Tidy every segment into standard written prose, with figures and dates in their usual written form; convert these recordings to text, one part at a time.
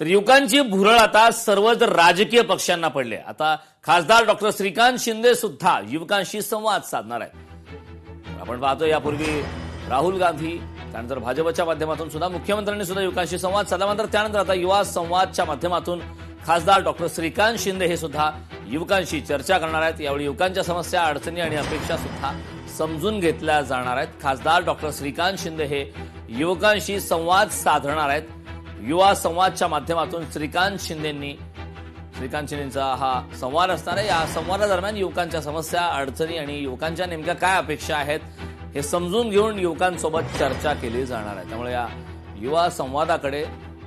तर युवकांची भुरळ आता सर्वच राजकीय पक्षांना पडले। आता खासदार डॉक्टर श्रीकांत शिंदे सुद्धा युवकांशी संवाद साधणार आहेत। आपण पाहतो यापूर्वी राहुल गांधी त्यानंतर भाजपच्या माध्यमातून सुद्धा मुख्यमंत्र्यांनी सुद्धा युवकांशी संवाद साधला। मात्र त्यानंतर आता युवा संवादच्या माध्यमातून खासदार डॉक्टर श्रीकांत शिंदे हे सुद्धा युवकांशी चर्चा करणार आहेत। यावेळी युवकांच्या समस्या, अडचणी आणि अपेक्षा सुद्धा समजून घेतल्या जाणार आहेत। खासदार डॉक्टर श्रीकांत शिंदे हे युवकांशी संवाद साधणार आहेत। युवा संवादच्या माध्यमातून श्रीकांत शिंदेंचा हा संवाद असणार आहे। या संवादादरम्यान युवकांच्या समस्या, अडचणी आणि युवकांच्या नेमक्या काय अपेक्षा आहेत हे समजून घेऊन युवकांसोबत चर्चा केली जाणार आहे। त्यामुळे या युवा संवादाकडे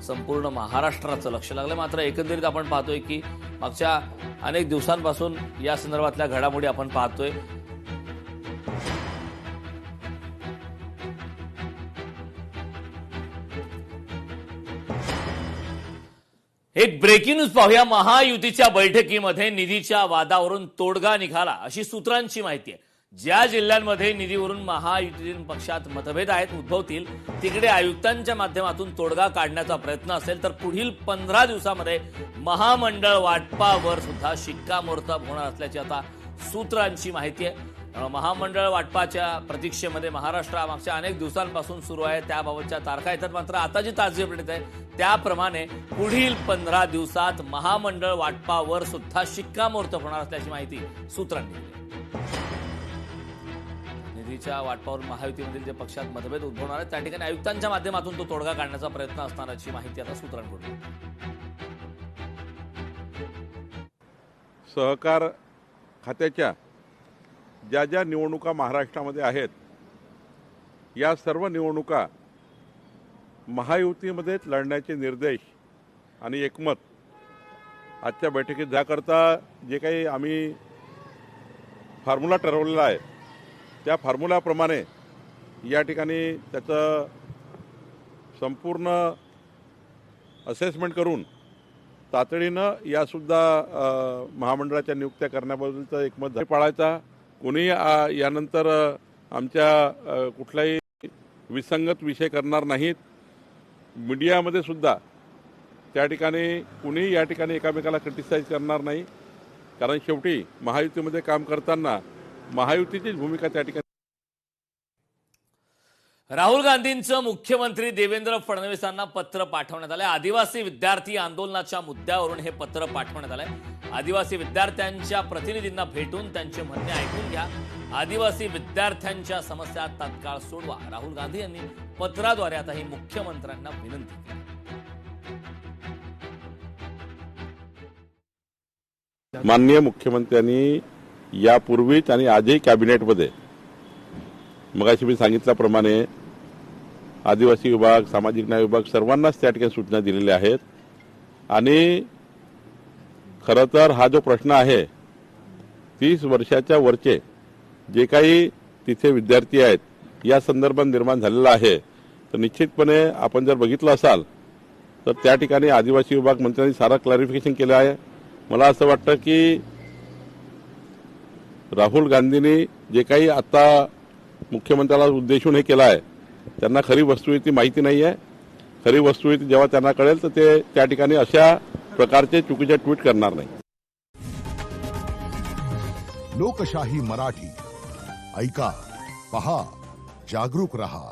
संपूर्ण महाराष्ट्राचं लक्ष लागलं। मात्र एकंदरीत आपण पाहतोय की मागच्या अनेक दिवसांपासून या संदर्भातल्या घडामोडी आपण पाहतोय। एक ब्रेकिंग न्यूज पाहूया। महायुतीच्या बैठकीमध्ये निधीच्या वादावरून तोडगा निघाला अशी सूत्रांची माहिती आहे। ज्या जिल्ह्यांमध्ये निधीवरून महायुतीतील पक्षात मतभेद उद्भवतील तिकडे आयुक्तांच्या माध्यमातून तोडगा काढण्याचा प्रयत्न असेल तर पुढील 15 दिवसांमध्ये महामंडळ वाटपावर सुद्धा शिक्कामोर्तब होणार असल्याची आता सूत्रांची माहिती आहे। महामंडळ वाटपाच्या प्रतीक्षेमध्ये महाराष्ट्र मागच्या अनेक दिवसांपासून सुरू आहे। त्याबाबतच्या तारखा येतात। मात्र आता जी ताजी अपडेट आहे त्याप्रमाणे पुढील 15 दिवसात महामंडळ वाटपावर सुद्धा शिक्कामोर्तब होणार असल्याची माहिती सूत्रांनी दिली। निधीच्या वाटपावर महायुतीमधील जे पक्षात मतभेद उद्भवणार आहेत त्या ठिकाणी आयुक्तांच्या माध्यमातून तो तोडगा काढण्याचा प्रयत्न असणाराची माहिती आता सूत्रांकडून। सहकार खात्याच्या ज्या ज्या निवडणुका महाराष्ट्रामध्ये आहेत या सर्व निवडणुका महायुतीमध्येच लढण्याचे निर्देश आणि एकमत आजच्या बैठकीत ज्याकरता जे काही आम्ही फॉर्म्युला ठरवलेला आहे त्या फॉर्म्युलाप्रमाणे या ठिकाणी त्याचं संपूर्ण असेसमेंट करून तातडीनं यासुद्धा महामंडळाच्या नियुक्त्या करण्याबद्दलचं एकमत पाळायचा। कोणी यानंतर आमच्या कुठलाही विसंगत विषय करणार नाहीत। मीडियामध्ये सुद्धा त्या ठिकाणी कुणी या ठिकाणी एकामेकाला क्रिटिसाइज करणार नाही, कारण शेवटी महायुतीमध्ये काम करताना महायुतीचीच भूमिका त्या ठिकाणी। राहुल गांधींचं मुख्यमंत्री देवेंद्र फडणवीसांना पत्र पाठवण्यात आलंय। आदिवासी विद्यार्थी आंदोलनाच्या मुद्द्यावरून हे पत्र पाठवण्यात आलंय। आदिवासी विद्यार्थ्यांच्या प्रतिनिधींना भेटून त्यांचे म्हणणे ऐकून घ्या, आदिवासी विद्यार्थ्यांच्या समस्या तात्काळ सोडवा, राहुल गांधी यांनी पत्राद्वारे आता ही मुख्यमंत्र्यांना विनंती केली। माननीय मुख्यमंत्र्यांनी यापूर्वीच आणि आजही कॅबिनेटमध्ये मगाशी मी सांगितल्याप्रमाणे आदिवासी विभाग, सामाजिक न्याय विभाग सर्वांनाच त्या ठिकाणी सूचना दिलेल्या आहेत। आणि खरं तर हा जो प्रश्न आहे 30 वर्षाच्या वरचे जे काही तिथे विद्यार्थी आहेत या संदर्भात निर्माण झालेला आहे, तर निश्चितपणे आपण जर बघितलं असाल तर त्या ठिकाणी आदिवासी विभाग मंत्र्यांनी सारा क्लॅरिफिकेशन केलं आहे। मला असं वाटतं की राहुल गांधींनी जे काही आता मुख्यमंत्र्याला उद्देशून हे केलं आहे त्यांना खरी वस्तुस्थिती माहिती नाही आहे। खरी वस्तुस्थिती जेव्हा त्यांना कळेल तर ते त्या ठिकाणी अशा प्रकारचे चुकीचे ट्विट करणार नाही। लोकशाही मराठी ऐका, पहा, जागरूक रहा।